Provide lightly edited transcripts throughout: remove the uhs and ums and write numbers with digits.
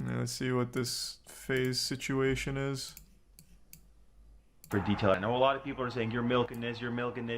Let's see what this FAZE situation is. For detail, I know a lot of people are saying you're milking this,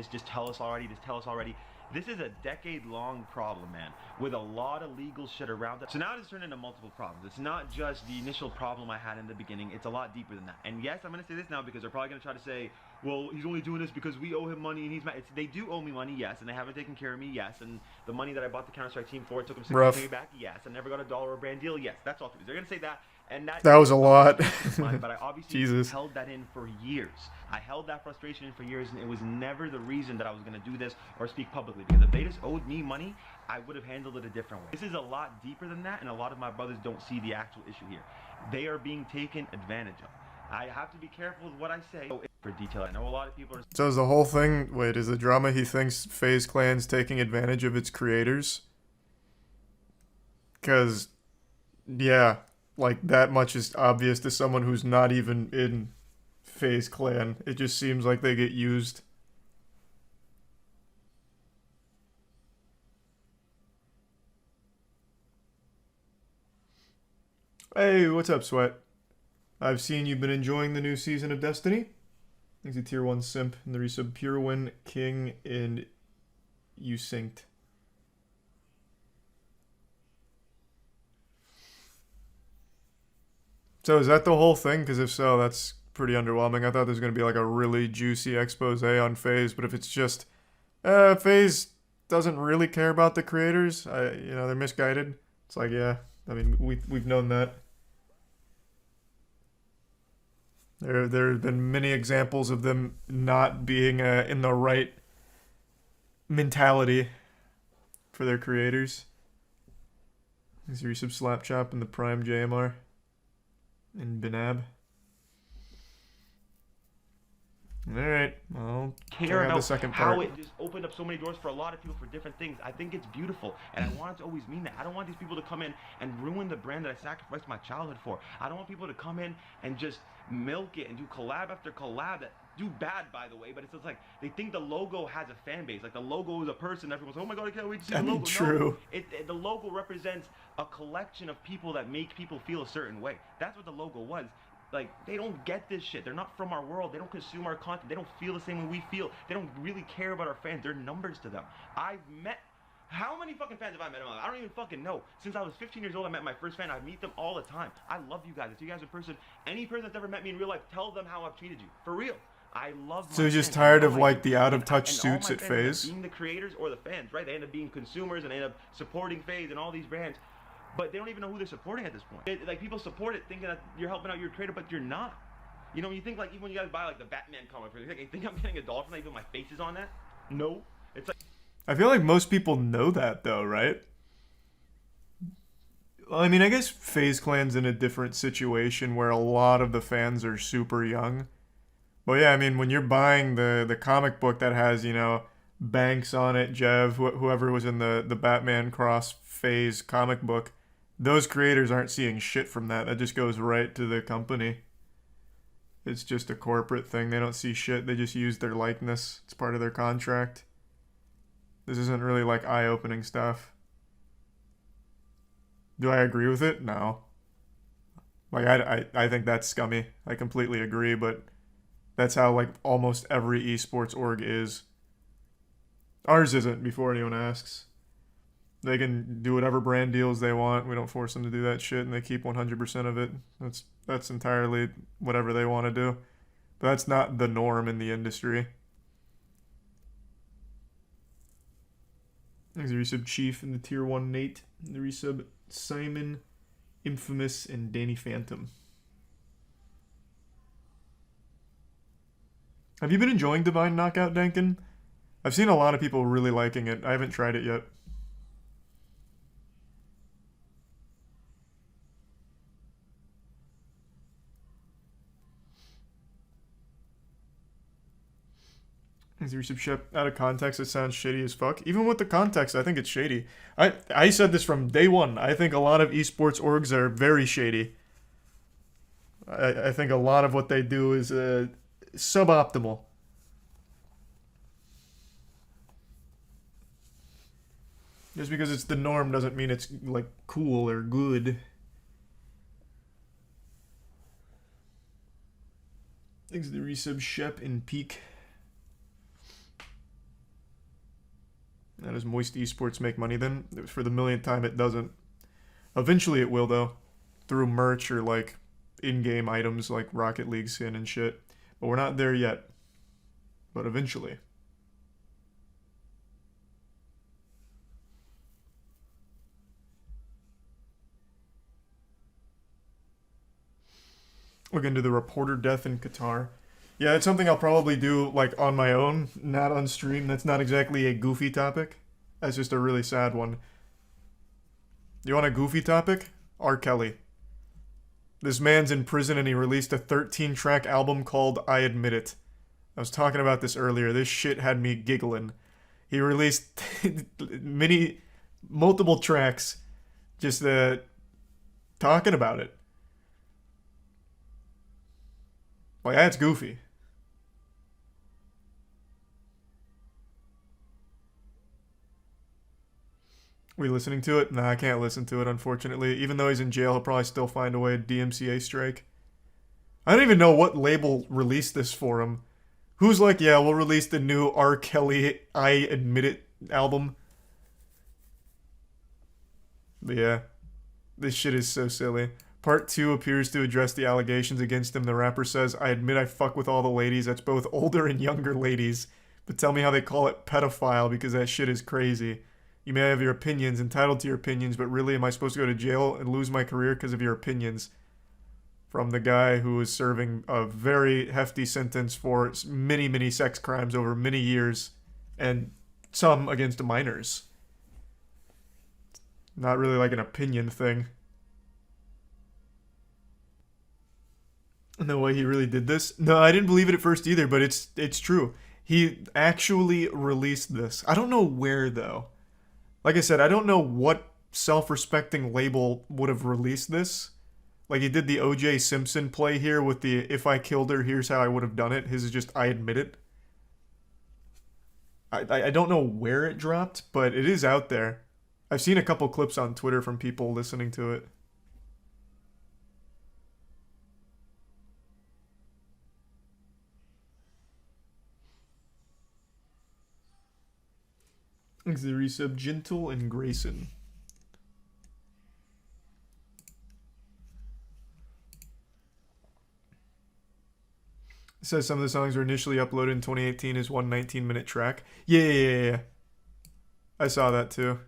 just tell us already, just tell us already. This is a decade-long problem, man, with a lot of legal shit around it. So now it's turned into multiple problems. It's not just the initial problem I had in the beginning. It's a lot deeper than that. And yes, I'm going to say this now because they're probably going to try to say, well, he's only doing this because we owe him money and he's mad. They do owe me money, yes, and they haven't taken care of me, yes, and the money that I bought the Counter-Strike team for, it took them 6 months to pay me back, yes, I never got a dollar or brand deal, yes, that's all it is. They're going to say that. And That was is a lot. but I obviously Jesus. held that in for years. I held that frustration in for years, and it was never the reason that I was going to do this or speak publicly. Because if they just owed me money, I would have handled it a different way. This is a lot deeper than that, and a lot of my brothers don't see the actual issue here. They are being taken advantage of. I have to be careful with what I say. For detail, I know a lot of people are... So is the whole thing... Wait, is the drama he thinks FaZe Clan's taking advantage of its creators? Because, yeah, like, that much is obvious to someone who's not even in FaZe Clan. It just seems like they get used. Hey, what's up, Sweat? I've seen you've been enjoying the new season of Destiny. He's a tier 1 simp in the resub Pure Win, King, and you synced. So is that the whole thing? Because if so, that's pretty underwhelming. I thought there was going to be like a really juicy expose on FaZe, but if it's just FaZe doesn't really care about the creators, they're misguided. It's like, yeah, I mean, we've known that. There have been many examples of them not being in the right mentality for their creators. Is your resub Slapchop in the Prime JMR in Binab? Alright, I'll care about the second part. How it just opened up so many doors for a lot of people for different things. I think it's beautiful, and I want it to always mean that. I don't want these people to come in and ruin the brand that I sacrificed my childhood for. I don't want people to come in and just milk it and do collab after collab that do bad, by the way, but it's just like they think the logo has a fan base. Like the logo is a person. Everyone's like, oh my god, I can't wait to see the logo. True. No, the logo represents a collection of people that make people feel a certain way. That's what the logo was. Like, they don't get this shit. They're not from our world. They don't consume our content. They don't feel the same way we feel. They don't really care about our fans. They're numbers to them. I've met... How many fucking fans have I met in my life? I don't even fucking know. Since I was 15 years old, I met my first fan. I meet them all the time. I love you guys. If you guys in person, any person that's ever met me in real life, tell them how I've treated you. For real. I love my So you're just fans. tired of, like, the out-of-touch suits at FaZe? Being the creators or the fans, right? They end up being consumers and they end up supporting FaZe and all these brands. But they don't even know who they're supporting at this point. Like, people support it thinking that you're helping out your creator, but you're not. You know, you think, like, even when you guys buy, like, the Batman comic, you think I'm getting a dollar from that even my face is on that? No. It's like... I feel like most people know that, though, right? Well, I mean, I guess FaZe Clan's in a different situation where a lot of the fans are super young. But yeah, I mean, when you're buying the comic book that has, you know, Banks on it, Jev, whoever was in the Batman Cross FaZe comic book, those creators aren't seeing shit from that. That just goes right to the company. It's just a corporate thing. They don't see shit. They just use their likeness. It's part of their contract. This isn't really like eye-opening stuff. Do I agree with it? No. Like, I think that's scummy. I completely agree, but that's how, like, almost every esports org is. Ours isn't, before anyone asks. They can do whatever brand deals they want. We don't force them to do that shit, and they keep 100% of it. That's entirely whatever they want to do. But that's not the norm in the industry. There's a resub Chief in the tier 1 Nate. The resub Simon, Infamous, and Danny Phantom. Have you been enjoying Divine Knockout, Dankin? I've seen a lot of people really liking it. I haven't tried it yet. As your ship out of context, it sounds shady as fuck. Even with the context, I think it's shady. I said this from day one. I think a lot of esports orgs are very shady. I think a lot of what they do is suboptimal. Just because it's the norm doesn't mean it's like cool or good. Thanks to the resub Shep in Peak. How does Moisty Esports make money then? For the millionth time, it doesn't. Eventually it will, though. Through merch or, like, in-game items like Rocket League skin and shit. But we're not there yet. But eventually. Look into the reporter death in Qatar. Yeah, it's something I'll probably do, like, on my own, not on stream. That's not exactly a goofy topic. That's just a really sad one. You want a goofy topic? R. Kelly. This man's in prison and he released a 13-track album called I Admit It. I was talking about this earlier. This shit had me giggling. He released multiple tracks just talking about it. Like, that's goofy. We listening to it? Nah, I can't listen to it, unfortunately. Even though he's in jail, he'll probably still find a way to DMCA strike. I don't even know what label released this for him. Who's like, yeah, we'll release the new R. Kelly I Admit It album. But yeah, this shit is so silly. Part 2 appears to address the allegations against him. The rapper says, I admit I fuck with all the ladies. That's both older and younger ladies. But tell me how they call it pedophile because that shit is crazy. You may have your opinions, entitled to your opinions, but really am I supposed to go to jail and lose my career because of your opinions? From the guy who is serving a very hefty sentence for many, many sex crimes over many years, and some against minors. Not really like an opinion thing. No way he really did this? No, I didn't believe it at first either, but it's true. He actually released this. I don't know where, though. Like I said, I don't know what self-respecting label would have released this. Like, he did the O.J. Simpson play here with the, if I killed her, here's how I would have done it. His is just, I admit it. I don't know where it dropped, but it is out there. I've seen a couple clips on Twitter from people listening to it. Thanks to the resub, Gentle and Grayson. It says some of the songs were initially uploaded in 2018 as one 19-minute track. Yeah. I saw that too.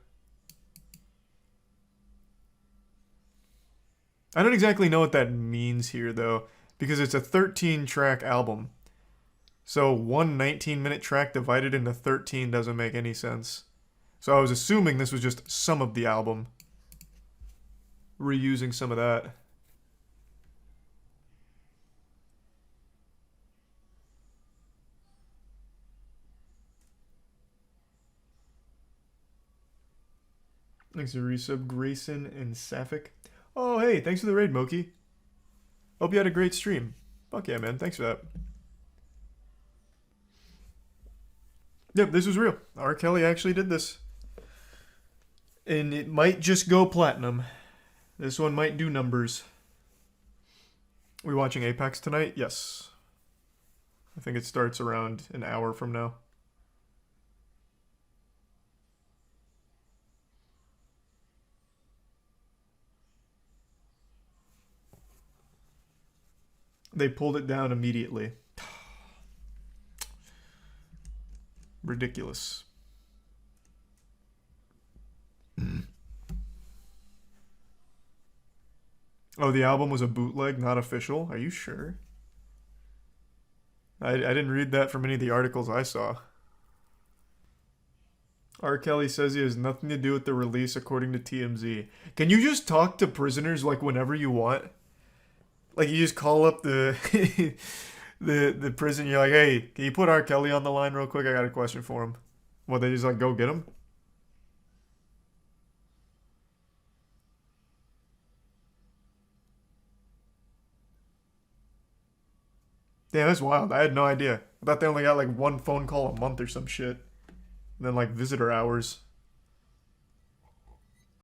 I don't exactly know what that means here, though, because it's a 13-track album. So one 19-minute track divided into 13 doesn't make any sense. So I was assuming this was just some of the album. Reusing some of that. Thanks to resub, Grayson and Sapphic. Oh, hey, thanks for the raid, Moki. Hope you had a great stream. Fuck yeah, man. Thanks for that. Yep, this was real. R. Kelly actually did this. And it might just go platinum. This one might do numbers. We watching Apex tonight? Yes. I think it starts around an hour from now. They pulled it down immediately. Ridiculous. Oh, the album was a bootleg, not official? Are you sure? I didn't read that from any of the articles I saw. R. Kelly says he has nothing to do with the release, according to TMZ. Can you just talk to prisoners like whenever you want? Like, you just call up the the prison, you're like, hey, can you put R. Kelly on the line real quick? I got a question for him. Well, they just like go get him? Damn, that's wild. I had no idea. I thought they only got like one phone call a month or some shit. And then like visitor hours.